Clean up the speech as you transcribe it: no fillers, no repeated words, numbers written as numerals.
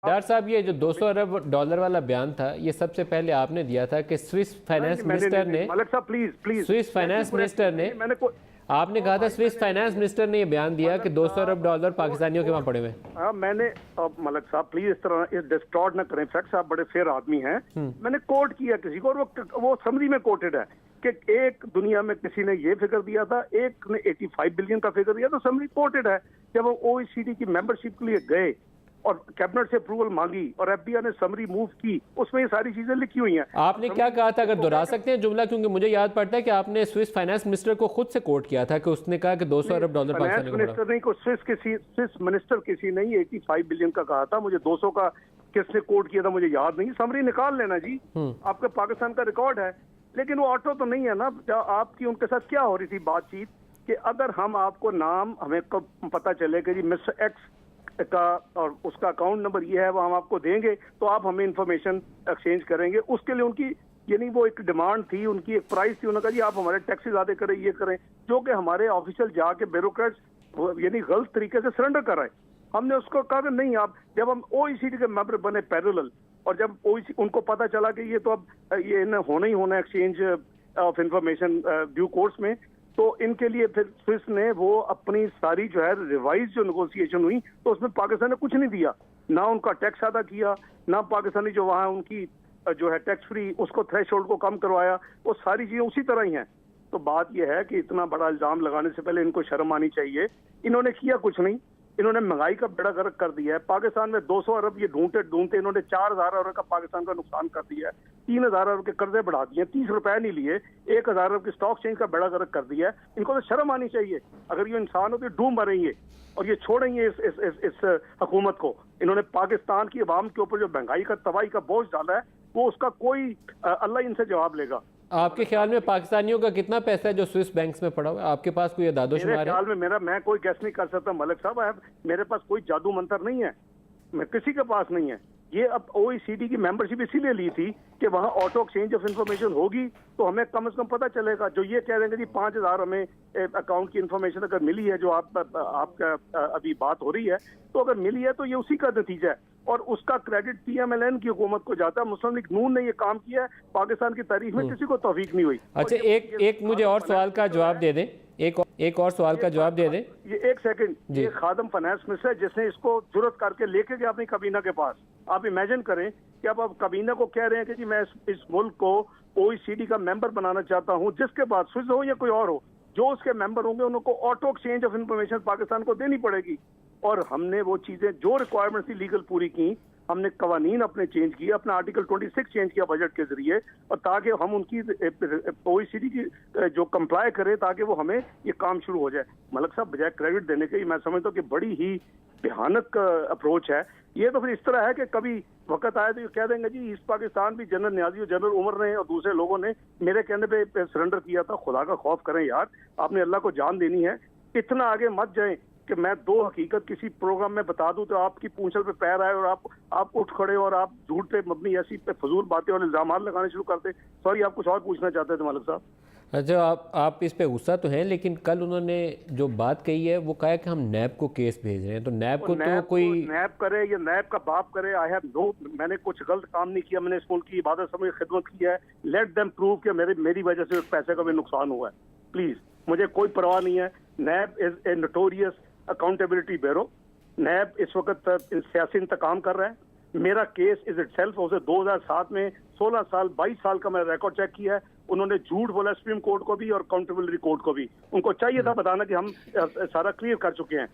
Doctor صاحب یہ جو 200 ارب ڈالر والا بیان تھا یہ سب سے پہلے آپ نے دیا تھا کہ سوئس فائنانس منسٹر نے ملک صاحب پلیز سوئس فائنانس منسٹر نے آپ نے کہا تھا سوئس فائنانس منسٹر نے یہ بیان دیا کہ 200 ارب ڈالر پاکستانیوں کے وہاں پڑے ہوئے ہیں. میں نے ملک صاحب پلیز اس طرح ڈسٹارٹ نہ کریں. فیکٹ صاحب بڑے فیئر آدمی ہیں. میں نے کوٹ کیا کسی کو اور وہ سمری میں کوٹڈ ہے کہ ایک دنیا میں کسی نے یہ فگر دیا تھا, ایک نے 85 بلین کا فگر دیا, تو سمری کوٹڈ ہے. جب وہ OECD کی ممبرشپ کے لیے گئے اور کیبنٹ سے اپروول مانگی اور ایف بی آئی نے سمری موو کی, اس میں یہ ساری چیزیں لکھی ہوئی ہیں. آپ نے کیا کہا تھا, اگر دہرا سکتے ہیں جملہ, کیونکہ مجھے یاد پڑتا ہے کہ آپ نے سوئس فائنانس منسٹر کو خود سے کوٹ کیا تھا کہ اس نے کہا کہ 200 ارب ڈالر پاکستانی کو منسٹر نہیں, سوئس منسٹر کسی نہیں 85 بلین کا کہا تھا. مجھے 200 کا کس نے کوٹ کیا تھا مجھے یاد نہیں. سمری نکال لینا جی, آپ کے پاکستان کا ریکارڈ ہے. لیکن وہ آٹو تو نہیں ہے نا. آپ کی ان کے ساتھ کیا ہو رہی تھی بات چیت کہ اگر ہم آپ کو نام ہمیں پتہ چلے کہ جی مسٹر ایکس کا اور اس کا اکاؤنٹ نمبر یہ ہے, وہ ہم آپ کو دیں گے تو آپ ہمیں انفارمیشن ایکسچینج کریں گے. اس کے لیے ان کی یعنی وہ ایک ڈیمانڈ تھی, ان کی ایک پرائز تھی. انہوں نے کہا جی آپ ہمارے ٹیکسز زیادہ کریں, یہ کریں, جو کہ ہمارے آفیشل جا کے بیوروکریٹس یعنی غلط طریقے سے سرنڈر کر رہے. ہم نے اس کو کہا کہ نہیں, آپ جب ہم OECD کے ممبر بنے پیرلل, اور جب ان کو پتا چلا کہ یہ تو اب یہ ہونا ہی ہونا exchange of information due course میں, تو ان کے لیے پھر سوئس نے وہ اپنی ساری جو ہے ریوائز جو نیگوسیشن ہوئی, تو اس میں پاکستان نے کچھ نہیں دیا, نہ ان کا ٹیکس ادا کیا, نہ پاکستانی جو وہاں ان کی جو ہے ٹیکس فری اس کو تھریش ہولڈ کو کم کروایا. وہ ساری چیزیں اسی طرح ہی ہیں. تو بات یہ ہے کہ اتنا بڑا الزام لگانے سے پہلے ان کو شرم آنی چاہیے. انہوں نے کیا کچھ نہیں, انہوں نے مہنگائی کا بیڑا غرق کر دیا ہے. پاکستان میں 200 ارب یہ ڈھونڈتے انہوں نے 4000 ارب کا پاکستان کا نقصان کر دیا ہے. 3000 ارب کے قرضے بڑھا دیے, 30 روپے نہیں لیے, 1000 ارب کے اسٹاک چینج کا بیڑا غرق کر دیا ہے. ان کو تو شرم آنی چاہیے. اگر یہ انسان ہو تو ڈوب مریں گے اور یہ چھوڑیں گے اس حکومت کو. انہوں نے پاکستان کی عوام کے اوپر جو مہنگائی کا تباہی کا بوجھ ڈالا ہے, وہ اس کا کوئی اللہ ان سے جواب لے گا. آپ کے خیال میں پاکستانیوں کا کتنا پیسہ ہے جو سوئس بینکس میں پڑا ہوا ہے؟ آپ کے پاس کوئی اعداد و شمار ہے؟ میرے خیال میں میں کوئی گیس نہیں کر سکتا ملک صاحب. میرے پاس کوئی جادو منتر نہیں ہے, میں کسی کے پاس نہیں ہے. یہ اب OECD کی ممبرشپ اسی لیے لی تھی کہ وہاں آٹو ایکسچینج آف انفارمیشن ہوگی تو ہمیں کم از کم پتہ چلے گا. جو یہ کہہ رہے ہیں کہ جی 5000 ہمیں اکاؤنٹ کی انفارمیشن اگر ملی ہے, جو آپ کا ابھی بات ہو رہی ہے, تو اگر ملی ہے تو یہ اسی کا نتیجہ ہے, اور اس کا کریڈٹ PMLN کی حکومت کو جاتا ہے. مسلم لیگ نون نے یہ کام کیا ہے, پاکستان کی تاریخ میں کسی کو توفیق نہیں ہوئی. اچھا, ایک مجھے اور سوال کا جواب دے دیں, ایک اور سوال کا جواب دے دیں. یہ ایک سیکنڈ, یہ خادم فائنانس منسٹر ہے جس نے اس کو جرت کر کے لے کے گیا اپنی کابینہ کے پاس. آپ امیجن کریں کہ اب کابینہ کو کہہ رہے ہیں کہ جی میں اس ملک کو OECD کا ممبر بنانا چاہتا ہوں, جس کے بعد سوئس ہو یا کوئی اور ہو, جو اس کے ممبر ہوں گے ان کو auto exchange of information Pakistan کو دینی پڑے گی. اور ہم نے وہ چیزیں جو ریکوائرمنٹ تھی لیگل پوری کی. ہم نے قوانین اپنے چینج کیے, اپنا آرٹیکل 26 چینج کیا بجٹ کے ذریعے, اور تاکہ ہم ان کی OECD کی جو کمپلائی کرے تاکہ وہ ہمیں یہ کام شروع ہو جائے. ملک صاحب بجائے کریڈٹ دینے کے میں سمجھتا ہوں کہ بڑی ہی بھیانک اپروچ ہے. یہ تو پھر اس طرح ہے کہ کبھی وقت آئے تو یہ کہہ دیں گے جی ایسٹ پاکستان بھی جنرل نیازی اور جنرل عمر نے اور دوسرے لوگوں نے میرے کہنے پہ سرنڈر کیا تھا. خدا کا خوف کریں یار, آپ نے اللہ کو جان دینی ہے. اتنا آگے مت جائیں کہ میں 2 حقیقت کسی پروگرام میں بتا دوں تو آپ کی پونچھل پہ پیر آئے اور آپ اٹھ کھڑے اور آپ جھوٹ پہ مبنی ایسی پہ فضول باتیں اور الزامات لگانے شروع کرتے. سوری, آپ کچھ اور پوچھنا چاہتے تھے ملک صاحب. اچھا, آپ اس پہ غصہ تو ہیں, لیکن کل انہوں نے جو بات کہی ہے وہ کہا ہے کہ ہم نیب کو کیس بھیج رہے ہیں. تو نیب کو تو کوئی نیب کرے یا نیب کا باپ کرے, میں نے کچھ غلط کام نہیں کیا. میں نے اس ملک کی عبادت سمجھ خدمت کی ہے. لیٹ دیم پروو کہ میری وجہ سے پیسے کا بھی نقصان ہوا ہے. پلیز, مجھے کوئی پرواہ نہیں ہے. نیب از اے نوٹوریس اکاؤنٹیبلٹی بیورو. نیب اس وقت سیاسی انتقام کر رہا ہے. میرا کیس از اٹ سیلف اسے 2007 میں 16 سال 22 سال کا میں ریکارڈ چیک کیا ہے. انہوں نے جھوٹ بولا سپریم کورٹ کو بھی اور اکاؤنٹیبلٹی کورٹ کو بھی. ان کو چاہیے تھا بتانا کہ ہم سارا کلیئر کر چکے ہیں.